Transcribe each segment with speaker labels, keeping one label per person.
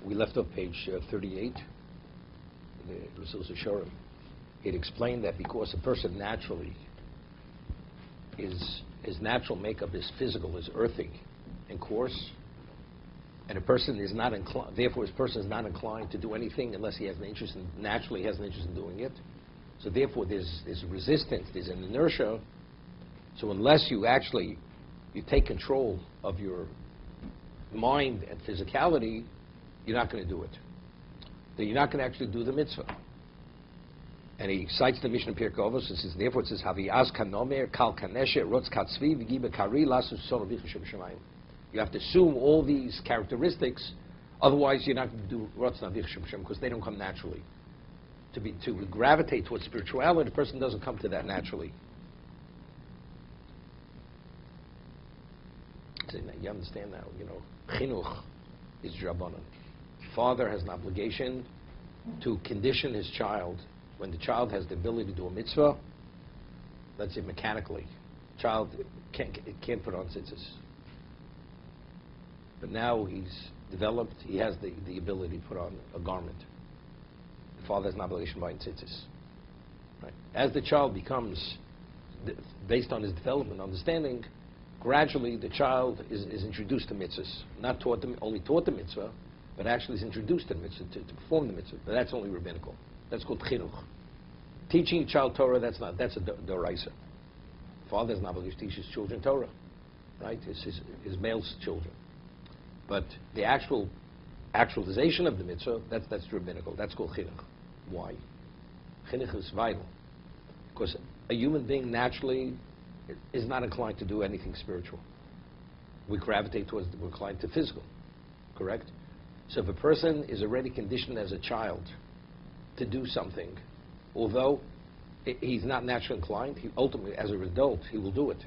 Speaker 1: We left off page 38, the Rasul Sharif. It explained that because a person naturally his natural makeup is physical, is earthy and coarse, and a person is not inclined, therefore his person is not inclined to do anything unless he has an interest in, naturally has an interest in doing it. So therefore there's resistance, there's an inertia. So unless you take control of your mind and physicality, you're not going to do it. Then you're not going to actually do the mitzvah. And he cites the Mishnah Pirkei Avos, and says, therefore it says, Havi'az kanomer, kal kaneshe, rotz katzvi, v'giba kari, lasu sono b'chashem shemayim. You have to assume all these characteristics, otherwise you're not going to do rotz b'chashem shemayim, because they don't come naturally. To gravitate towards spirituality, the person doesn't come to that naturally. So you understand now, chinuch is drabanan. Father has an obligation to condition his child. When the child has the ability to do a mitzvah, let's say mechanically, child can't put on tzitzis. But now he's developed, he has the ability to put on a garment. The father has an obligation by tzitzis. Right? As the child becomes, based on his development, understanding, gradually the child is introduced to mitzvahs. Not only taught the mitzvah, but actually is introduced to the mitzvah, to perform the mitzvah. But that's only rabbinical. That's called chinuch. Teaching a child Torah, that's a doraisa. Father has an obligation to teach his children Torah, right? His male children. But the actualization of the mitzvah, that's rabbinical. That's called chinuch. Why? Chinuch is vital. Because a human being naturally is not inclined to do anything spiritual. We gravitate towards, we're inclined to physical, correct? So if a person is already conditioned as a child to do something, although he's not naturally inclined, he ultimately, as an adult, he will do it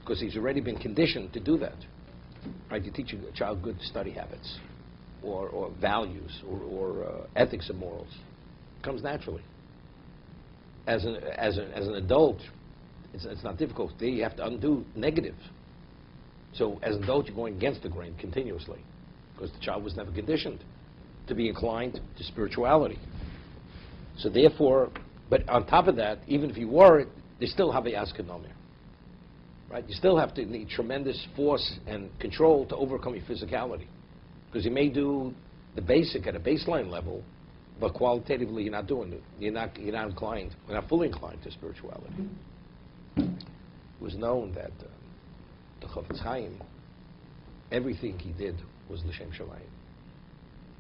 Speaker 1: because he's already been conditioned to do that. Right? You teach a child good study habits, or values, or ethics and morals. It comes naturally. As an adult, it's not difficult. There you have to undo negative. So as an adult, you're going against the grain continuously because the child was never conditioned to be inclined to spirituality. So therefore, but on top of that, even if you were, they still have a askanomir. Right? You still have to need tremendous force and control to overcome your physicality. Because you may do the basic at a baseline level, but qualitatively you're not doing it. You're not inclined, you're not fully inclined to spirituality. It was known that the Chofetz Chaim, everything he did was l'shem shamayim.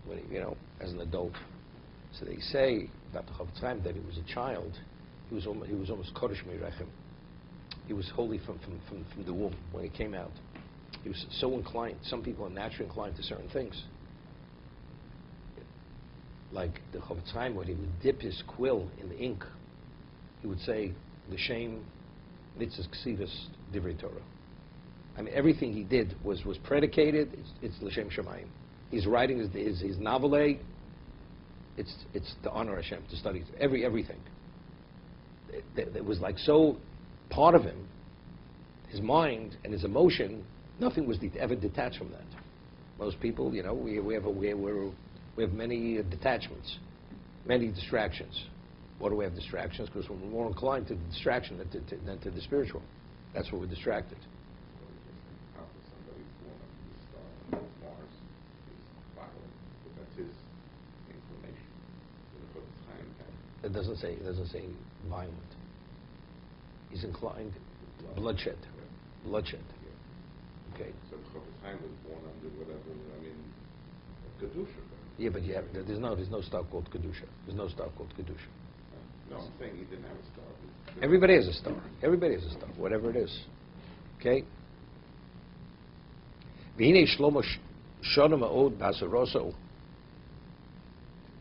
Speaker 1: When he, as an adult. So they say about the Chofetz Chaim that he was a child. He was almost kodesh mirechem. He was holy from the womb when he came out. He was so inclined. Some people are naturally inclined to certain things. Like the Chofetz Chaim, when he would dip his quill in the ink, he would say, "L'shem mitzvahs ksivas divrei Torah." I mean, everything he did was predicated. It's l'shem shamayim. He's writing his novelette. It's to honor Hashem, to study everything. It was like so part of him, his mind and his emotion. Nothing was ever detached from that. Most people, we have many detachments, many distractions. Why do we have distractions? Because we're more inclined to the distraction than to the spiritual. That's what we're distracted. It doesn't say violent. He's inclined bloodshed. Okay.
Speaker 2: So Chofetz Chaim was born under whatever, kedusha.
Speaker 1: Yeah, but there's no star called kedusha. There's no star called kedusha.
Speaker 2: No, I'm saying he didn't have a star.
Speaker 1: Everybody has a star. Everybody has a star, whatever it is. Okay. V'hinei Shlomo shona ma'od b'asaroso.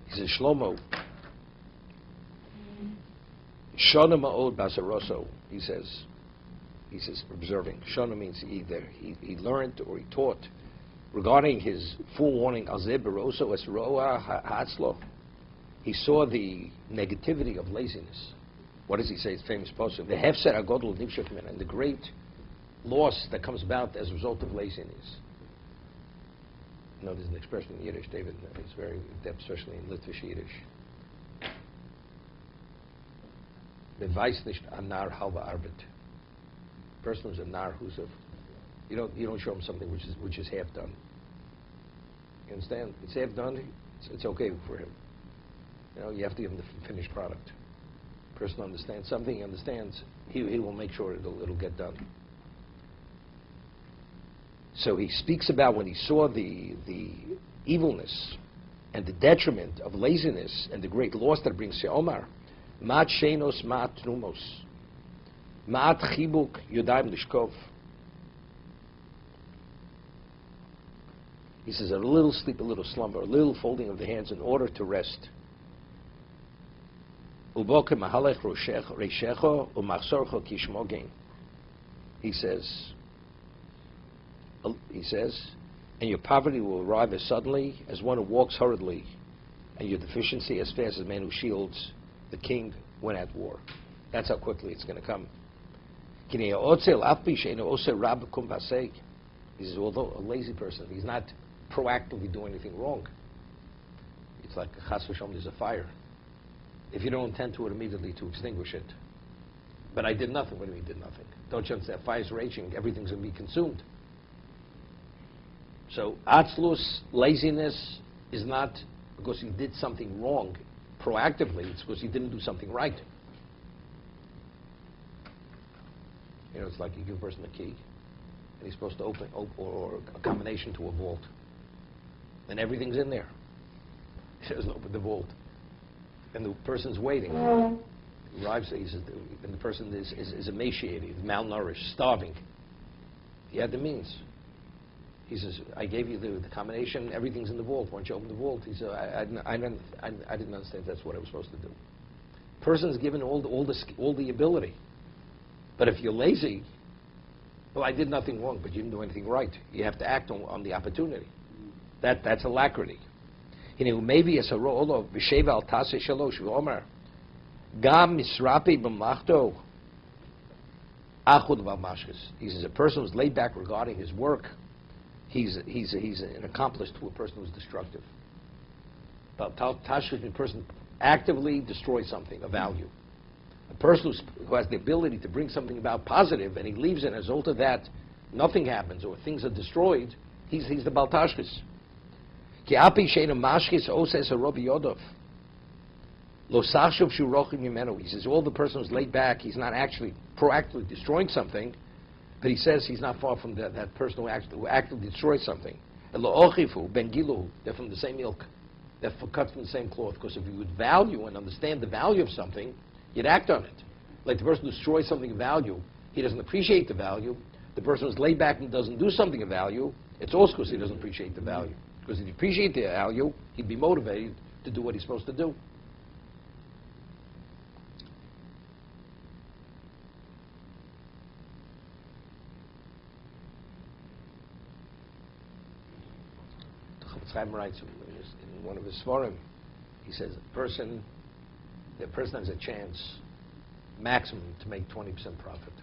Speaker 1: He says Shlomo shona ma'od b'asaroso. He says observing. Shona means either he learned or he taught regarding his forewarning. Azeh beroso es roa ha'atzlo. He saw the negativity of laziness. What does he say? It's famous posture. The hefser agodol nivshach min, and the great loss that comes about as a result of laziness. there's an expression in Yiddish, David, it's very adept, especially in Litvish Yiddish. Beweis nicht an Nar halbe Arbeit. Person who's a nar, you don't show him something which is half done. You understand? It's half done. It's okay for him. You have to give him the finished product. Person understands something. He understands. He will make sure it'll get done. So he speaks about when he saw the evilness and the detriment of laziness and the great loss that it brings to Omar. Mat shenos, mat trumos, mat chibuk yodayim lishkov. He says a little sleep, a little slumber, a little folding of the hands in order to rest. Uboke mahalech reishecho umachsorcho kishmogen. He says, and your poverty will arrive as suddenly as one who walks hurriedly, and your deficiency as fast as a man who shields the king when at war. That's how quickly it's going to come. He says, although a lazy person, he's not proactively doing anything wrong. It's like chas v'shalom, there's a fire. If you don't attend to it immediately to extinguish it. But I did nothing. What do you mean did nothing? Don't you understand? Fire's raging. Everything's going to be consumed. So atzlus, laziness, is not because he did something wrong proactively. It's because he didn't do something right. It's like you give a person a key, and he's supposed to open or a combination to a vault. And everything's in there. He doesn't open the vault. And the person's waiting. He arrives, and the person is emaciated, malnourished, starving. He had the means. He says, I gave you the combination, everything's in the vault. Why don't you open the vault? He said, I didn't understand that's what I was supposed to do. Person's given all the ability. But if you're lazy, well, I did nothing wrong, but you didn't do anything right. You have to act on the opportunity. That's alacrity. Maybe as a role of b'sheva al taseh shalosh v'omer gam misrapi b'machto achud v'mashkes. He says a person who's laid back regarding his work, he's an accomplice to a person who's destructive. Tashkis, a person actively destroys something of value. A person who has the ability to bring something about positive and he leaves it, and as a result of that, nothing happens or things are destroyed, he's the Baltashkis. He says, all the person who's laid back, he's not actually proactively destroying something, but he says he's not far from that person who actively destroys something. They're from the same ilk. They're cut from the same cloth. Because if you would value and understand the value of something, you'd act on it. Like the person who destroys something of value, he doesn't appreciate the value. The person who's laid back and doesn't do something of value, it's also because he doesn't appreciate the value. Because if he appreciated the value, he'd be motivated to do what he's supposed to do. The Chofetz Chaim writes in one of his Svarim, he says the person has a chance maximum to make 20% profit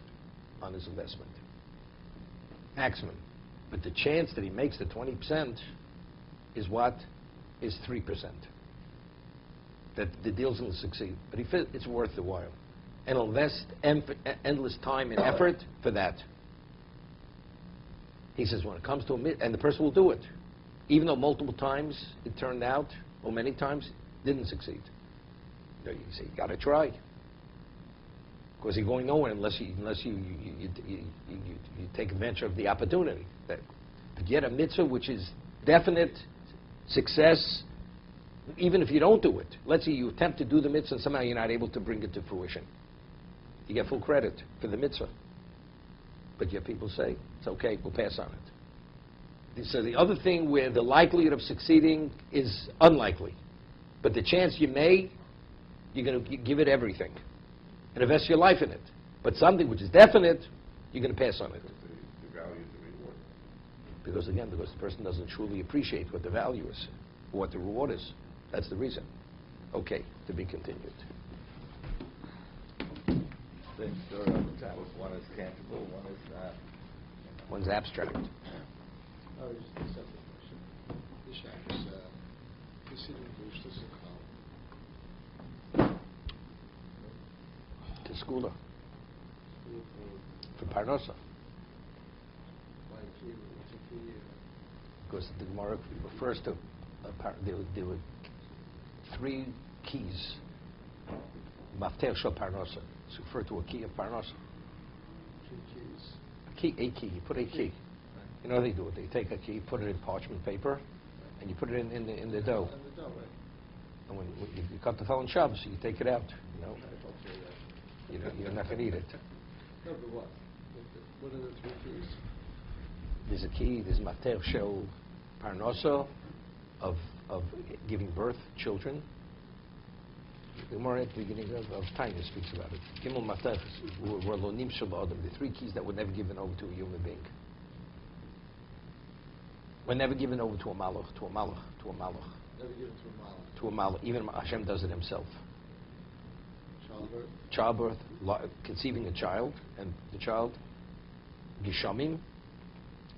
Speaker 1: on his investment. Maximum. But the chance that he makes the 20% is what? Is 3%. That the deal's going to succeed. But it's worth the while. And he'll invest endless time and effort for that. He says when it comes to and the person will do it. Even though multiple times it turned out, or many times, didn't succeed. You say, you got to try. Because you're going nowhere unless you take advantage of the opportunity. But yet a mitzvah which is definite success, even if you don't do it. Let's say you attempt to do the mitzvah and somehow you're not able to bring it to fruition. You get full credit for the mitzvah. But yet people say, it's okay, we'll pass on it. So the other thing where the likelihood of succeeding is unlikely. But the chance you may, you're going to give it everything and invest your life in it. But something which is definite, you're going to pass on it.
Speaker 2: The value of the reward.
Speaker 1: Because the person doesn't truly appreciate what the value is, what the reward is. That's the reason. Okay, to be continued.
Speaker 2: Things are on the top. One is tangible, one is not.
Speaker 1: One's abstract.
Speaker 3: Oh, just a separate question.
Speaker 1: To school. For Parnasa. Because the Gemara refers to there were three keys. Mafter shel Parnasa. It's referred to a key of Parnasa. A key. You put a key. You know how they do it. They take a key, put it in parchment paper, and you put it in the dough. And when you cut the felon Shabbos, you take it out. You're not going to eat it.
Speaker 3: No, but what? What are the three keys?
Speaker 1: There's a key. There's Mafter shel Parnasa of giving birth, children. The Gemara at the beginning of Tanya speaks about it. Gimel Matach were lonim shel adam, the three keys that were never given over to a human being. Were never given over to a malach.
Speaker 3: Never given to a malach.
Speaker 1: To a malach. Even Hashem does it himself.
Speaker 3: Childbirth.
Speaker 1: Conceiving a child, and the child, Gishamim,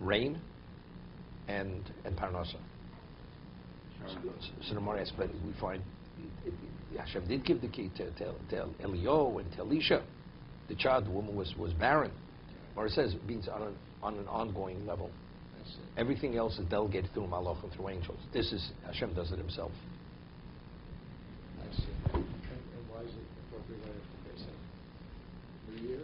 Speaker 1: rain, and Parnasa. So the Gemara asks, but we find Hashem did give the key to Elio and to Elisha. The child, the woman was barren. Or it says it means on an ongoing level. Everything else is delegated through Malach and through angels. This is Hashem does it himself.
Speaker 3: I see. And why is it appropriate right after Pesach? New Year?